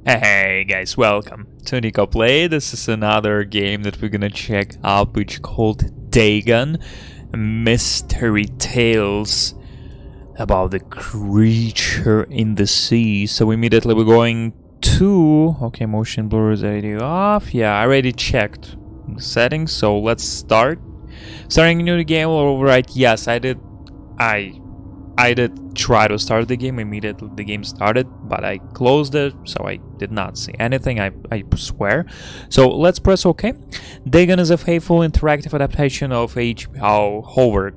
Hey guys, welcome to Nico Play. This is another game that we're gonna check out, which is called Dagon. Mystery Tales about the creature in the sea. So immediately we're going to... Okay, motion blur is already off. Yeah, I already checked the settings, so let's start. Starting a new game will overwrite. Yes, I did try to start the game immediately the game started, but I closed it, so I did not see anything, I swear. So let's press OK. Dagon is a faithful interactive adaptation of H.P. Howard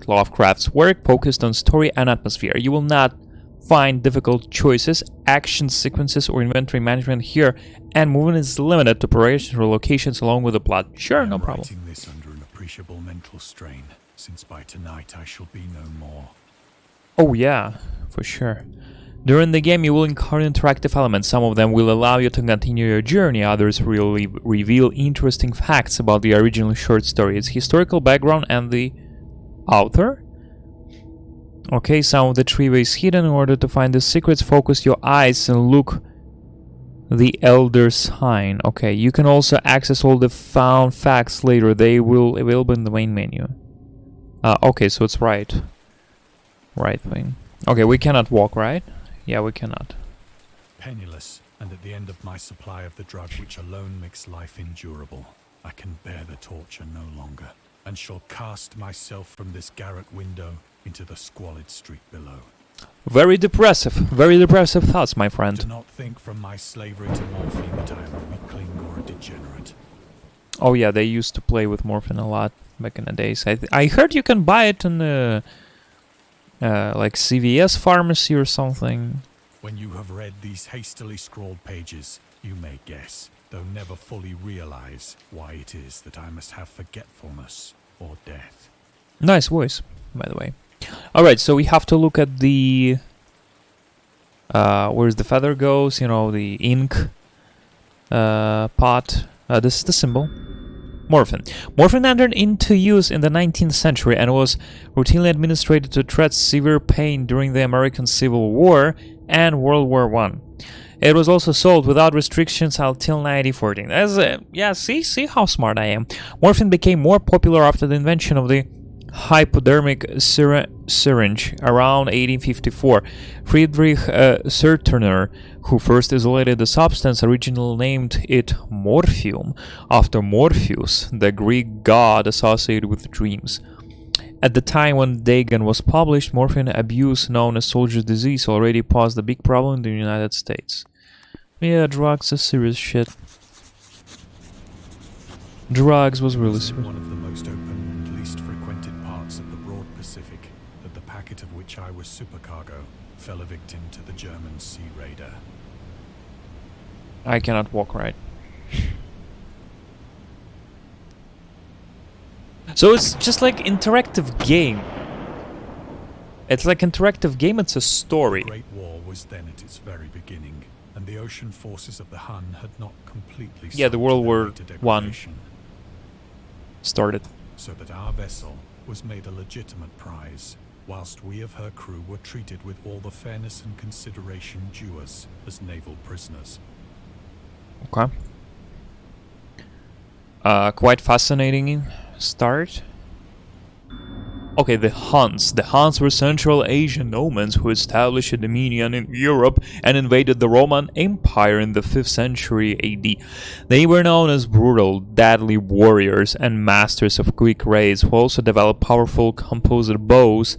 Lovecraft's work, focused on story and atmosphere. You will not find difficult choices, action sequences, or inventory management here, and movement is limited to operational locations along with the plot. Sure, no problem. I'm writing this under an appreciable mental strain, since by tonight I shall be no more. Oh yeah, for sure. During the game you will encounter interactive elements. Some of them will allow you to continue your journey, others will reveal interesting facts about the original short story, its historical background and the author. Okay, some of the trivia is hidden. In order to find the secrets, focus your eyes and look the Elder Sign. Okay, you can also access all the found facts later. They will be available in the main menu. Okay, so it's right thing. Okay, we cannot walk, right? Yeah, we cannot. Penniless, and at the end of my supply of the drug which alone makes life endurable, I can bear the torture no longer, and shall cast myself from this garret window into the squalid street below. Very depressive thoughts, my friend. Do not think from my slavery to morphine that I am a weakling or a degenerate. Oh yeah, they used to play with morphine a lot back in the days. I heard you can buy it in the like CVS pharmacy or something. When you have read these hastily scrawled pages, you may guess, though never fully realize, why it is that I must have forgetfulness or death. Nice voice, by the way. Alright, so we have to look at the... where's the feather goes, you know, the ink pot. This is the symbol. Morphine. Morphine entered into use in the 19th century and was routinely administered to treat severe pain during the American Civil War and World War I. It was also sold without restrictions until 1914. Yeah, see how smart I am. Morphine became more popular after the invention of the hypodermic syringe around 1854. Friedrich Serturner, who first isolated the substance, originally named it morphium, after Morpheus, the Greek god associated with dreams. At the time when Dagon was published, morphine abuse, known as soldier's disease, already posed a big problem in the United States. Yeah, drugs is serious shit. Drugs was really serious. One of the most open and least frequented parts of the broad Pacific, that the packet of which I was supercargo fell a victim to the German sea raider. I cannot walk right. So it's just like interactive game. It's like interactive game, it's a story. The Great War was then at its very beginning, and the ocean forces of the Hun had not completely... Yeah, the World War I started. So that our vessel was made a legitimate prize, whilst we of her crew were treated with all the fairness and consideration due us as naval prisoners. Okay. Quite fascinating start. Okay, the Huns. The Huns were Central Asian nomads who established a dominion in Europe and invaded the Roman Empire in the 5th century AD. They were known as brutal, deadly warriors and masters of quick raids, who also developed powerful composite bows,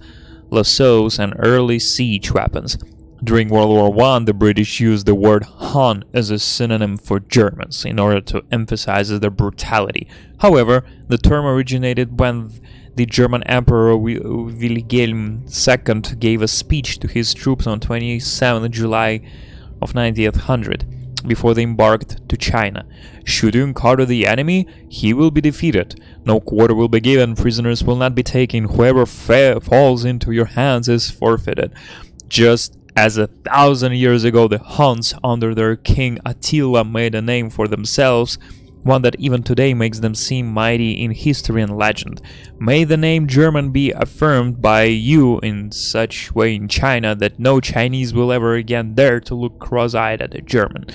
lassos, and early siege weapons. During World War I, the British used the word Hun as a synonym for Germans in order to emphasize their brutality. However, the term originated when the German Emperor Wilhelm II gave a speech to his troops on 27 July of 1900 before they embarked to China. Should you encounter the enemy, he will be defeated. No quarter will be given, prisoners will not be taken, whoever falls into your hands is forfeited. Just as 1,000 years ago the Huns, under their king Attila, made a name for themselves, one that even today makes them seem mighty in history and legend. May the name German be affirmed by you in such way in China that no Chinese will ever again dare to look cross-eyed at a German.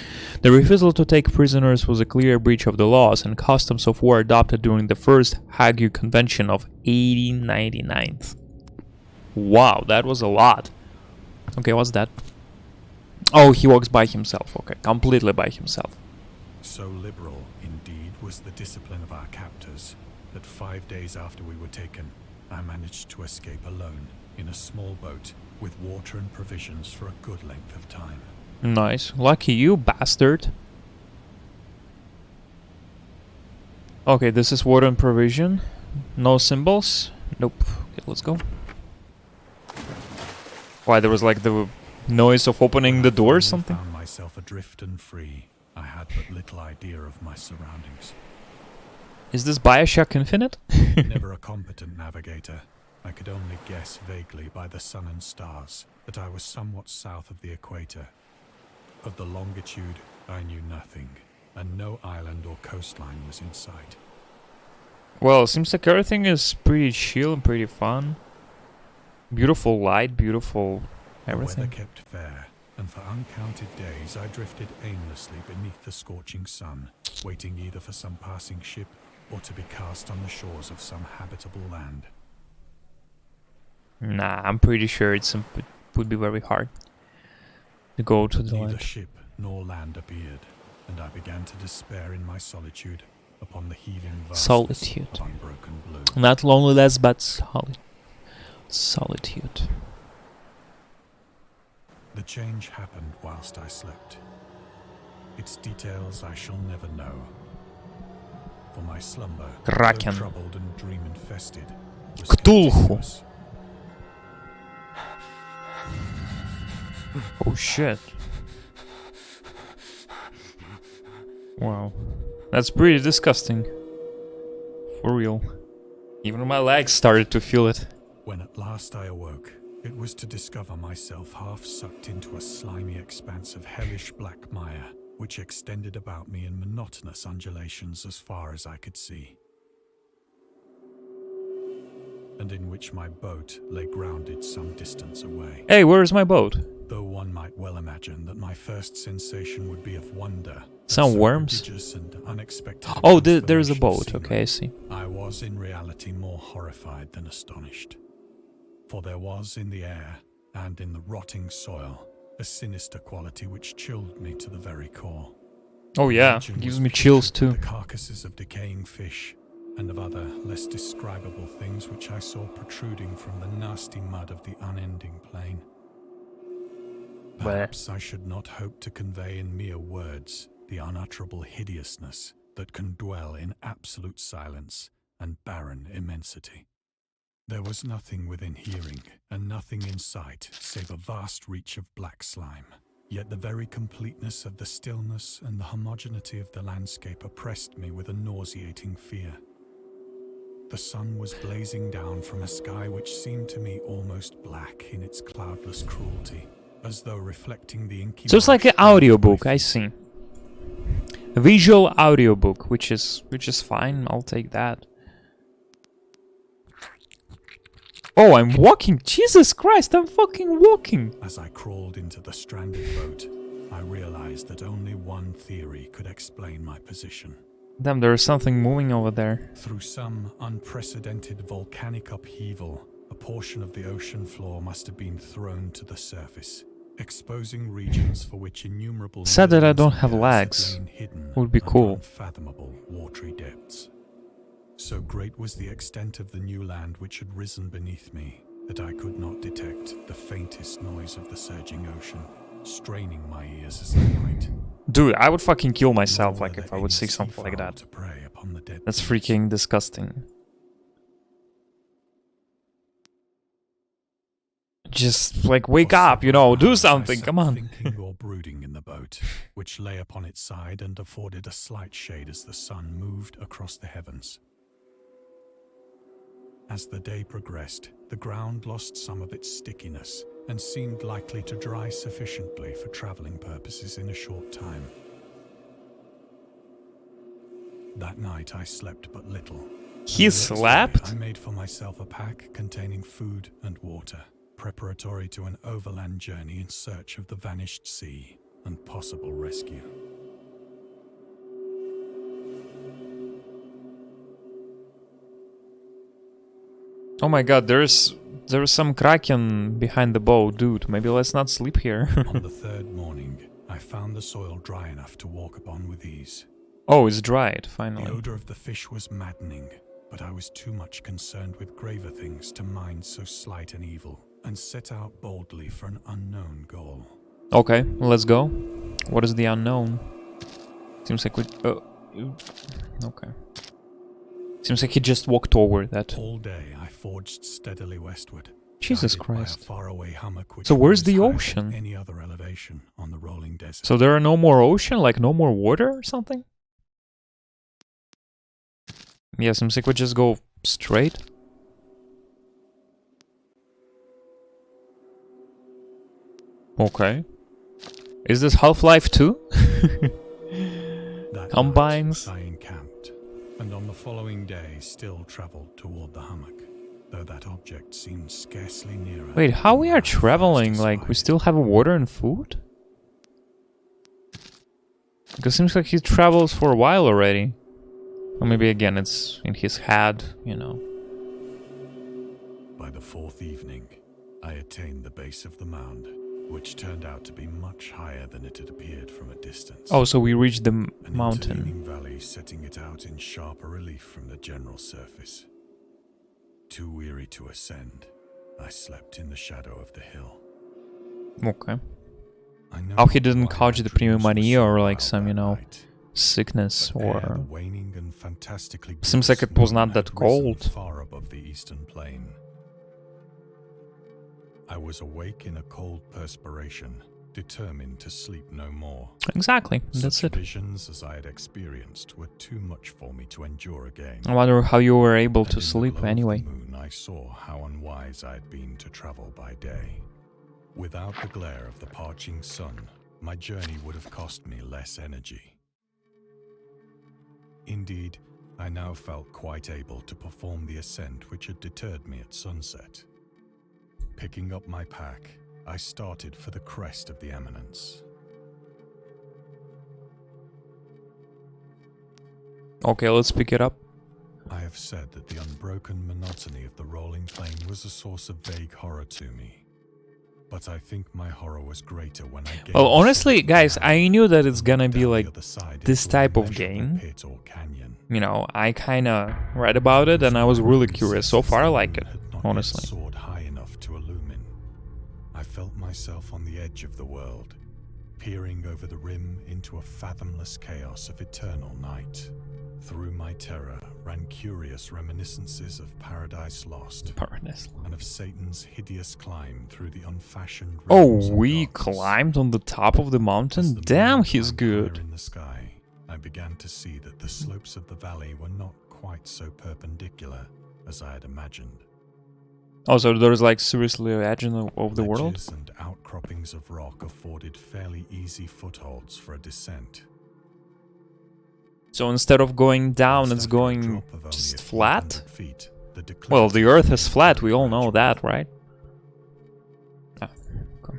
The refusal to take prisoners was a clear breach of the laws and customs of war adopted during the First Hague Convention of 1899. Wow, that was a lot. Okay, what's that? Oh, he walks by himself. Okay, completely by himself. So liberal, indeed, was the discipline of our captors that 5 days after we were taken, I managed to escape alone in a small boat with water and provisions for a good length of time. Nice. Lucky you, bastard. Okay, this is water and provision. No symbols? Nope. Okay, let's go. Why, there was like the noise of opening the door or something? I found myself adrift and free. I had but little idea of my surroundings. Is this Bioshock Infinite? Never a competent navigator, I could only guess vaguely by the sun and stars that I was somewhat south of the equator. Of the longitude, I knew nothing, and no island or coastline was in sight. Well, seems like everything is pretty chill and pretty fun. Beautiful light, beautiful everything. The weather kept fair, and for uncounted days I drifted aimlessly beneath the scorching sun, waiting either for some passing ship or to be cast on the shores of some habitable land. Nah, I'm pretty sure it would be very hard to go to the Neither land. ship nor land appeared, and I began to despair in my solitude upon the heaving vastness Solitude. of unbroken blue. Not loneliness, but solitude. The change happened whilst I slept. Its details I shall never know. For my slumber, Kraken. though troubled and dream-infested, was Cthulhu. continuous. Oh shit. Wow. That's pretty disgusting. For real. Even my legs started to feel it. When at last I awoke, it was to discover myself half sucked into a slimy expanse of hellish black mire, which extended about me in monotonous undulations as far as I could see, and in which my boat lay grounded some distance away. Hey, where's my boat? Though one might well imagine that my first sensation would be of wonder. Some So worms? prodigious and unexpected a Oh, there's a transformation boat. scenery. Okay, I see. I was in reality more horrified than astonished. For there was in the air, and in the rotting soil, a sinister quality which chilled me to the very core. Oh yeah, Imagine gives was me chills pictured too. The carcasses of decaying fish, and of other, less describable things which I saw protruding from the nasty mud of the unending plain. Perhaps I should not hope to convey in mere words the unutterable hideousness that can dwell in absolute silence and barren immensity. There was nothing within hearing, and nothing in sight, save a vast reach of black slime. Yet the very completeness of the stillness and the homogeneity of the landscape oppressed me with a nauseating fear. The sun was blazing down from a sky which seemed to me almost black in its cloudless cruelty, as though reflecting the inky. So it's like an audiobook, I see. A visual audiobook, which is fine, I'll take that. Oh, I'm walking! Jesus Christ, I'm fucking walking! As I crawled into the stranded boat, I realized that only one theory could explain my position. Damn, there is something moving over there. Through some unprecedented volcanic upheaval, a portion of the ocean floor must have been thrown to the surface, exposing regions for which innumerable Sad that I millions don't of have years legs. had lain hidden Would be under cool. unfathomable watery depths. So great was the extent of the new land which had risen beneath me that I could not detect the faintest noise of the surging ocean, straining my ears as I might. Dude, I would fucking kill myself Nor like were if there I would any see something like seafowl that. to prey upon the dead That's things. freaking disgusting. Just like wake For up, you several know, do hours I something, sat come on. thinking or brooding in the boat, which lay upon its side and afforded a slight shade as the sun moved across the heavens. As the day progressed, the ground lost some of its stickiness and seemed likely to dry sufficiently for traveling purposes in a short time. That night I slept but little. He And the next day, slept? I made for myself a pack containing food and water, preparatory to an overland journey in search of the vanished sea and possible rescue. Oh my god, there's some kraken behind the boat, dude. Maybe let's not sleep here. On the third morning, I found the soil dry enough to walk upon with ease. Oh, it's dried, The finally. odor of the fish was maddening, but I was too much concerned with graver things to mind so slight an evil, and set out boldly for an unknown goal. Okay, let's go. What is the unknown? Seems like we... okay. Seems like he just walked over that. All day I forged steadily westward. Jesus guided by a Christ. faraway hummock which So where's the rose higher ocean? than any other elevation on the rolling desert. So there are no more ocean? Like no more water or something? Yeah, seems like we just go straight. Okay. Is this Half-Life 2? That Combines? night, I encamped, and on the following day still travelled toward the hummock, though that object seemed scarcely nearer. Wait, how than we when are I first traveling? Like, we espied still have water and food? Because it seems like he travels for a while already. Or maybe again, it's in his head, you know. it. By the fourth evening, I attained the base of the mound, which turned out to be much higher than it had appeared from a distance. Oh, so we reached the An mountain. intervening valley setting it out in sharper relief from the general surface. Too weary to ascend, I slept in the shadow of the hill. Okay. I know Oh, he not didn't why catch my the dreams were pneumonia so or like wild some, that you know, night. sickness But ere the or... waning and fantastically Seems like glorious it was moon not that had risen cold. far above the eastern plain. I was awake in a cold perspiration, determined to sleep no more. Exactly, that's Such it. visions as I had experienced were too much for me to endure again. I wonder how you were able And to in the sleep glow of anyway. the moon, I saw how unwise I had been to travel by day. Without the glare of the parching sun, my journey would have cost me less energy. Indeed, I now felt quite able to perform the ascent which had deterred me at sunset. Picking up my pack, I started for the crest of the eminence. Okay, let's pick it up. I have said that the unbroken monotony of the rolling plain was a source of vague horror to me. But I think my horror was greater when I gained Well, sight honestly, of the guys, valley I knew that it's gonna and be down the like other side this into type of immeasurable game. pit or canyon. You know, I kinda read about it and I was really curious. So far, I like it, Had not yet honestly. soared high enough to illumine. I felt myself on the edge of the world, peering over the rim into a fathomless chaos of eternal night. Through my terror ran curious reminiscences of Paradise Lost Paradise. and of Satan's hideous climb through the unfashioned Oh, realms of we darkness. climbed on the top of the As mountain? the Damn, moon he's climbed higher good. in the sky, I began to see that the slopes of the valley were not quite so perpendicular as I had imagined. Oh, so there's like seriously a edge of the world? Ledges and outcroppings of rock afforded fairly easy footholds for a descent. So instead of going down, Whilst it's after a going drop of only just a few flat? hundred feet, the Well, the declivity Earth is became flat, very we all know gradual. that, right? Ah, okay.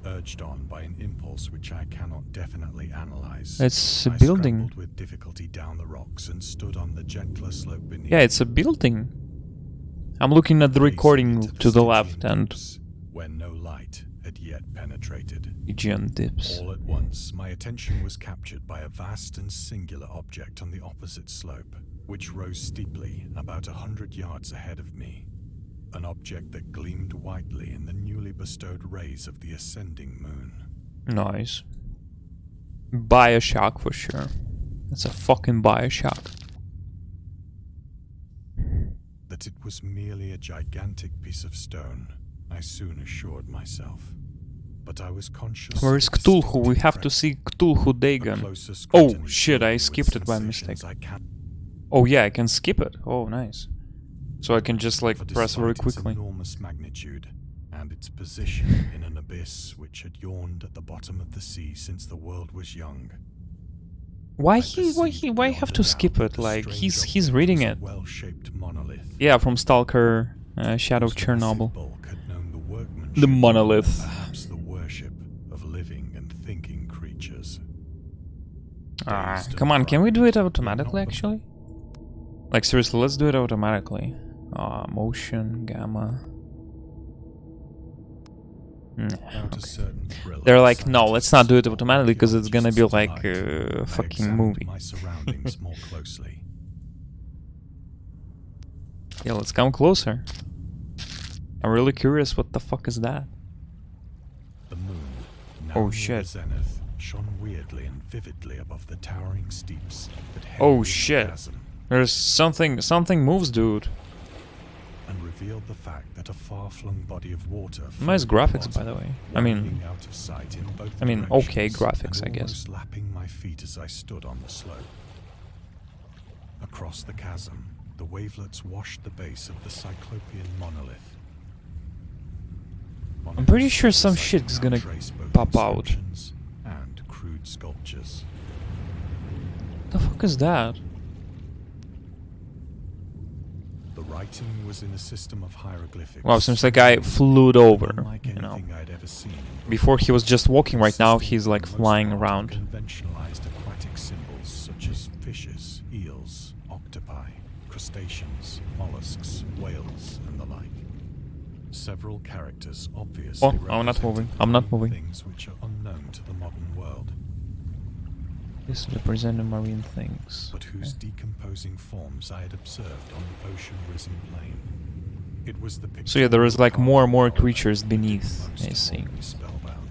Urged on by an impulse which I cannot definitely analyze, It's a I building. scrambled with difficulty down the rocks and stood on the gentler slope beneath. Yeah, it's a building. I'm looking at the facing recording into to the Stygian left and deeps, where no light had yet penetrated. Aegean dips. All at once, my attention was captured by a vast and singular object on the opposite slope, which rose steeply about 100 yards ahead of me. An object that gleamed whitely in the newly bestowed rays of the ascending moon. Nice. Bioshock for sure. That's a fucking Bioshock. That it was merely a gigantic piece of stone, I soon assured myself. But I was conscious. Where is of a Cthulhu? We distinct have to threat. see Cthulhu A Dagon. closer Oh scrutiny shit, filled I me with skipped it by sensations mistake. I can't Oh yeah, I can skip it. Oh nice. So I can just like for press very despite its quickly. enormous magnitude, and its position in an abyss which had yawned at the bottom of the sea since the world was young. Why have to skip it? Like he's reading it. Well-shaped monolith. Yeah, from Stalker, Shadow of whose massive Chernobyl. bulk had known the workmanship, The monolith. perhaps the worship of living and thinking creatures. Come on, can we do it automatically actually? Like seriously, let's do it automatically. Motion, gamma. They're like, no, let's not do it automatically because it's gonna be like a fucking movie. My surroundings more closely. Yeah, let's come closer. I'm really curious, what the fuck is that? The moon, now Oh near shit. zenith, shone weirdly and vividly above the towering steeps that hemmed Oh in the shit. chasm, There's something moves, dude. and revealed the fact that a far-flung body of water Nice flowed at graphics, by the way. I widening mean, out of sight in both okay directions graphics, and I guess. almost lapping my feet as I stood on the slope. Across the chasm, the wavelets washed the base of the Cyclopean monolith. I'm pretty sure some shit is gonna pop out. Inscriptions and crude sculptures. The fuck is that? The writing was in a system of hieroglyphics. Wow, seems like I flew over, unlike you know. anything I'd ever seen. Before he was just walking, right now he's like Most flying part around. Conventionalized aquatic symbols such as fishes, eels, octopi, crustaceans, mollusks, whales, and the like. Several characters obviously Oh, I'm not moving. represented I'm not moving. things which are unknown to the modern world, This represents marine things. but whose decomposing forms I had observed on the ocean-risen plain. It was the So yeah, there is like picture more and more of the creatures that did beneath, most I to see. hold me spellbound.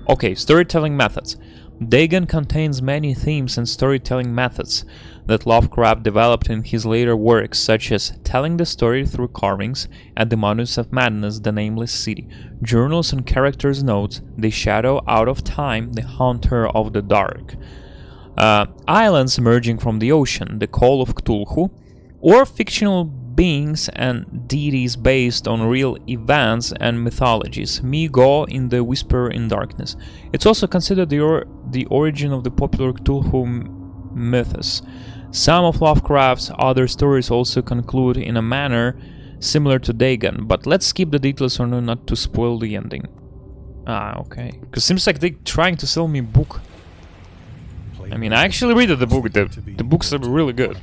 Okay, storytelling methods. Dagon contains many themes and storytelling methods that Lovecraft developed in his later works, such as telling the story through carvings at the Mountains of Madness, the Nameless City, journals and characters' notes, the shadow out of time, the Hunter of the Dark, islands emerging from the ocean, the Call of Cthulhu, or fictional beings and deities based on real events and mythologies, Mi-Go in The Whisper in Darkness. It's also considered the origin of the popular Cthulhu mythos. Some of Lovecraft's other stories also conclude in a manner similar to Dagon, but let's skip the details or not to spoil the ending. Okay. Because seems like they're trying to sell me a book. I mean, I actually read the book. The books are really good.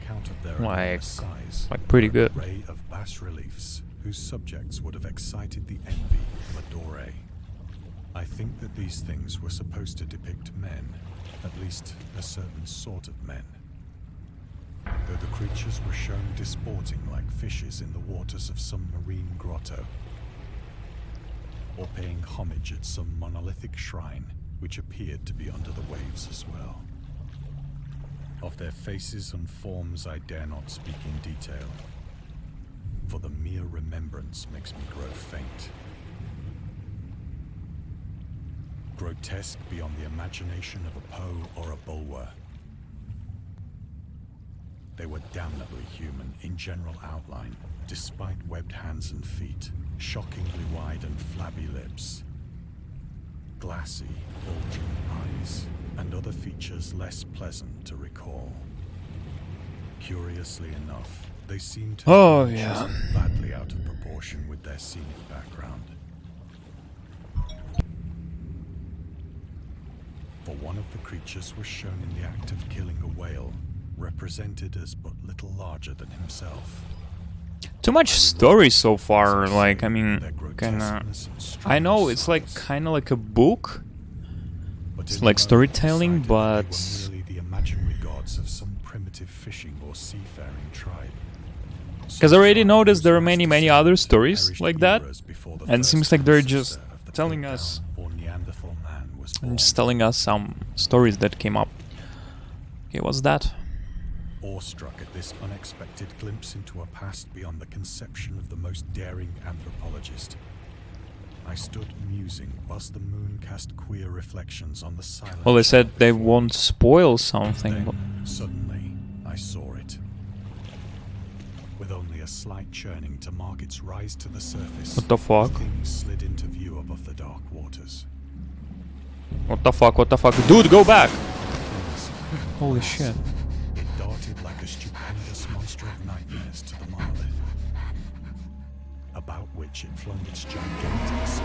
Like pretty good. Array of bas-reliefs whose subjects would have excited the envy of a Doré. I think that these things were supposed to depict men, at least a certain sort of men. Though the creatures were shown disporting like fishes in the waters of some marine grotto, or paying homage at some monolithic shrine which appeared to be under the waves as well. Of their faces and forms I dare not speak in detail, for the mere remembrance makes me grow faint. Grotesque beyond the imagination of a Poe or a Bulwer. They were damnably human in general outline, despite webbed hands and feet, shockingly wide and flabby lips, glassy, bulging eyes, and other features less pleasant to recall. Curiously enough, they seemed to Oh, be yeah. chiseled badly out of proportion with their scenic background. For one of the creatures was shown in the act of killing a whale, represented as but little larger than himself. Too much story so far. Like, I mean, kinda. I know it's like kinda like a book. It's like storytelling, but They were merely the imaginary gods of some primitive fishing or seafaring tribe. because I already noticed there are many other stories like that, and it seems like they're just telling us, some stories that came up. Okay, what's that? Awestruck at this unexpected glimpse into a past beyond the conception of the most daring anthropologist, I stood musing whilst the moon cast queer reflections on the silent. Well, they said shore they before won't spoil something, me. but Then, suddenly, I saw it. a slight churning to mark its rise to the surface. What the fuck? Things slid into view above the dark waters. What the fuck? What the fuck? Dude, go back! Holy shit. It darted like a stupendous monster of nightmares to the monolith, about which it flung its gigantic arms,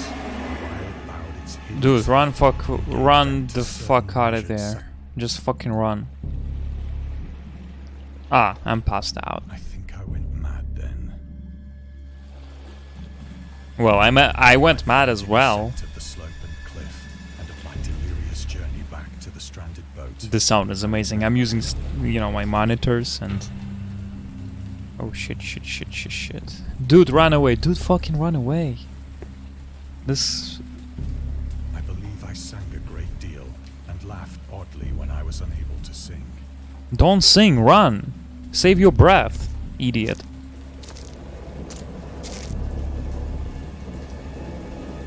while it bowed its hideous Dude, run head the to fuck certain out of measured there. Just fucking run. Ah, I'm passed out. I think I went mad then. Well, I went mad as well. Descent of the slope and cliff, and of my delirious journey back to the stranded boat. The sound is amazing. I'm using, you know, my monitors and... Oh shit, shit, shit, shit, shit. Dude, run away. Dude, fucking run away. This... I believe I sang a great deal and laughed oddly when I was unable to sing. Don't sing, run! Save your breath, idiot.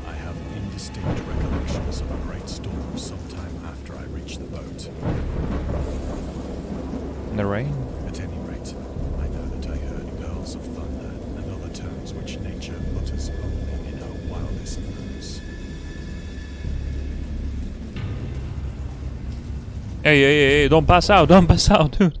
I have indistinct recollections of a great storm sometime after I reached the boat. In the rain? At any rate, I know that I heard girls of thunder and other terms which nature utters only in her wildest moods. Hey, don't pass out, dude.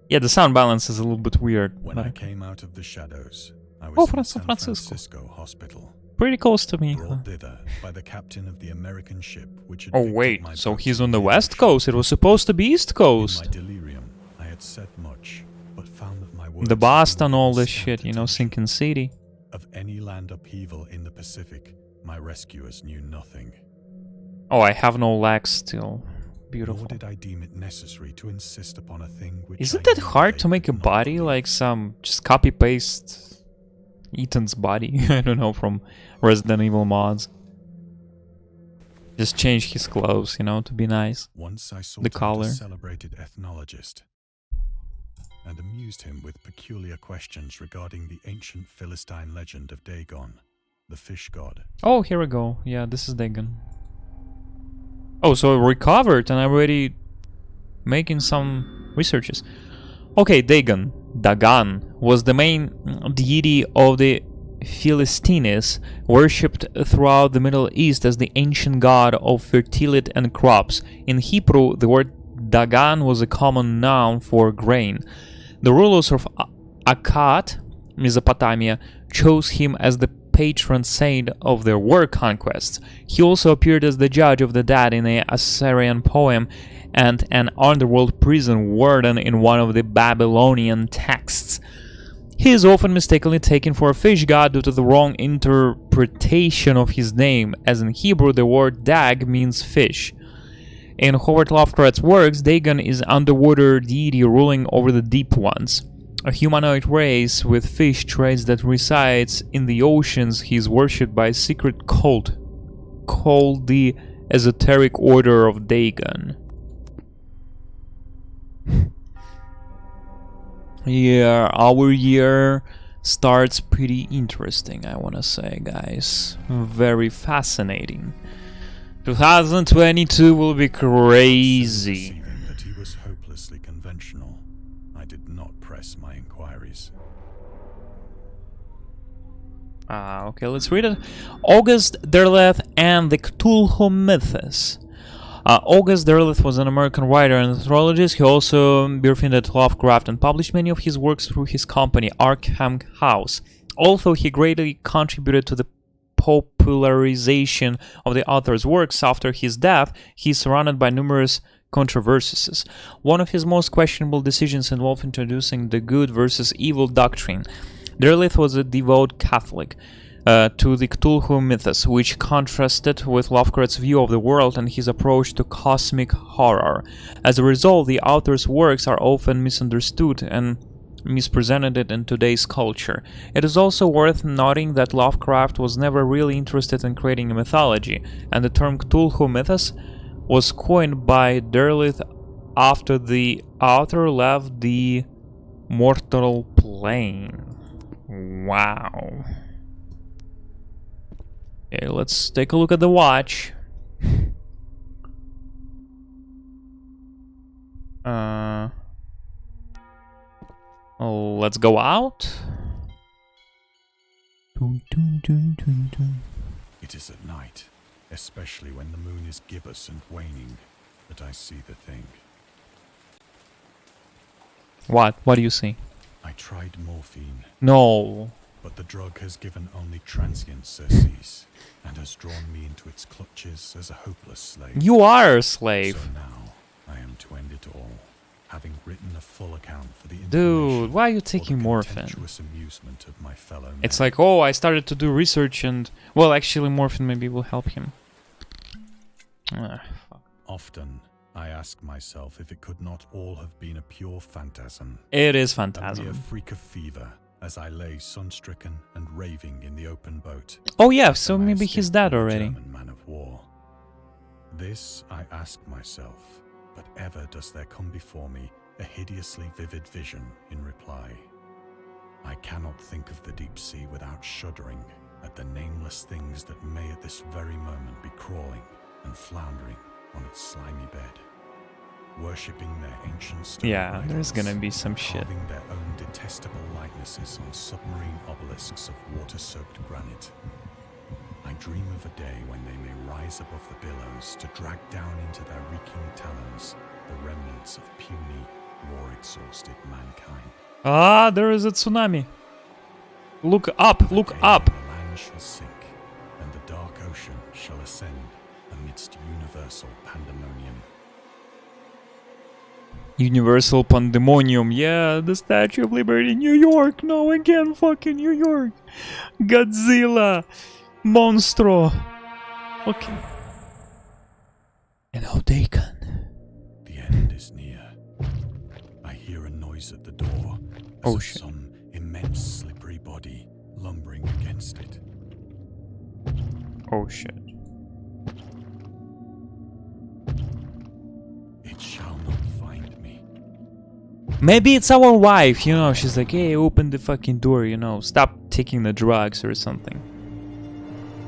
Yeah, the sound balance is a little bit weird. When Like, I came out of the shadows, I was Oh, in San San Francisco. Francisco hospital, pretty close to me. brought thither by the captain of the American ship which had Oh victored wait, my so boat he's in on the the west ocean. coast. It was supposed to be east In my coast. delirium, I had said much, but found that my words The Boston, had all this scant shit, you know, attention. sinking city. Of any land upheaval in the Pacific, my rescuers knew nothing. Oh, I have no legs still. Nor Beautiful. did I deem it necessary to insist upon a thing which Isn't I it knew hard they to make a could not body believe. like some just copy paste Ethan's body? I don't know, from Resident Evil mods. Just change his clothes, you know, to be nice. Once I sought The out collar. a celebrated ethnologist and amused him with peculiar questions regarding the ancient Philistine legend of Dagon, the fish god. Oh, here we go. Yeah, this is Dagon. Oh, so I recovered and I'm already making some researches. Okay, Dagon was the main deity of the Philistines, worshipped throughout the Middle East as the ancient god of fertility and crops. In Hebrew, the word Dagon was a common noun for grain. The rulers of Akkad, Mesopotamia, chose him as the patron saint of their war conquests. He also appeared as the judge of the dead in an Assyrian poem and an underworld prison warden in one of the Babylonian texts. He is often mistakenly taken for a fish god due to the wrong interpretation of his name, as in Hebrew the word dag means fish. In Howard Lovecraft's works, Dagon is an underwater deity ruling over the deep ones. A humanoid race with fish traits that resides in the oceans, he is worshipped by a secret cult called the Esoteric Order of Dagon. Yeah, our year starts pretty interesting, I wanna say, guys. Very fascinating. 2022 will be crazy. Perceiving that he was hopelessly conventional, I did not press my inquiries. Okay, let's read it. August Derleth and the Cthulhu Mythos. August Derleth was an American writer and astrologist. He also befriended Lovecraft and published many of his works through his company, Arkham House. Although he greatly contributed to the popularization of the author's works after his death, he is surrounded by numerous controversies. One of his most questionable decisions involved introducing the good versus evil doctrine. Derleth was a devout Catholic to the Cthulhu mythos, which contrasted with Lovecraft's view of the world and his approach to cosmic horror. As a result, the author's works are often misunderstood and misrepresented in today's culture. It is also worth noting that Lovecraft was never really interested in creating a mythology, and the term Cthulhu mythos was coined by Derleth after the author left the mortal plane. Wow. Okay, let's take a look at the watch. Oh, let's go out. It is at night, especially when the moon is gibbous and waning, that I see the thing. What? What do you see? I tried morphine, No. but the drug has given only transient surcease, and has drawn me into its clutches as a hopeless slave. You are a slave. So now, I am to end it all, having written a full account for the Dude, why are you or taking the morphine? contemptuous amusement of my fellow men. It's like, oh, I started to do research and... Well, actually, morphine maybe will help him. Ah, fuck. Often, I ask myself if it could not all have been a pure phantasm. It is A mere phantasm. freak of fever, as I lay sun-stricken and raving in the open boat. Oh yeah, so and I maybe he's escaped dead from a already. German man of war. This I ask myself, but ever does there come before me a hideously vivid vision in reply. I cannot think of the deep sea without shuddering at the nameless things that may at this very moment be crawling and floundering on its slimy bed, worshipping their ancient stone Yeah, there's idols, gonna be some shit. carving their own detestable likenesses on submarine obelisks of water-soaked granite. I dream of a day when they may rise above the billows to drag down into their reeking talons the remnants of puny, war-exhausted mankind. Ah, there is a tsunami. Look up, look Day up. when the land shall sink, and the dark ocean shall ascend amidst universal pandemonium. Universal Pandemonium. Yeah, the Statue of Liberty, New York. No, again, fucking New York. Godzilla. Monstro. Okay. And now Dagon. The end is near. I hear a noise at the door, as Oh, of shit. some immense slippery body lumbering against it. Oh shit. It shall not find me. Maybe it's our wife, you know, she's like, hey, open the fucking door, you know, stop taking the drugs or something.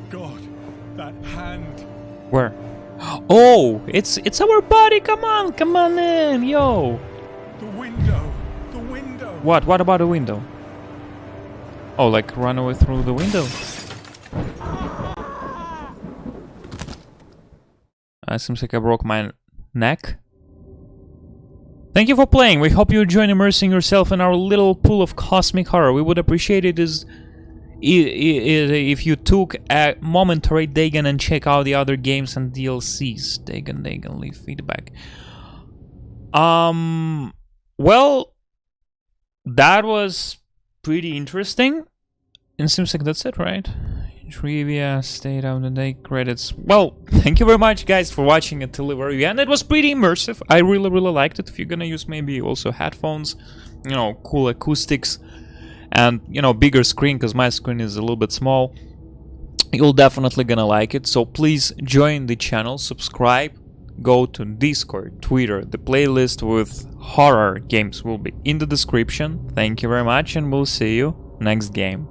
God, that hand! Where? Oh, it's our buddy, come on in, yo. The window! The window! What about the window? Oh, like run away through the window? Seems like I broke my neck. Thank you for playing. We hope you enjoyed immersing yourself in our little pool of cosmic horror. We would appreciate it if you took a moment to rate Dagon and check out the other games and DLCs. Dagon, leave feedback. Well, that was pretty interesting. It seems like that's it, right? Trivia, state of the day, credits. Well, thank you very much, guys, for watching until the very end. It was pretty immersive. I really liked it. If you're gonna use maybe also headphones, you know, cool acoustics, and, you know, bigger screen, because my screen is a little bit small, you'll definitely gonna like it. So please join the channel, subscribe, go to Discord, Twitter. The playlist with horror games will be in the description. Thank you very much, and we'll see you next game.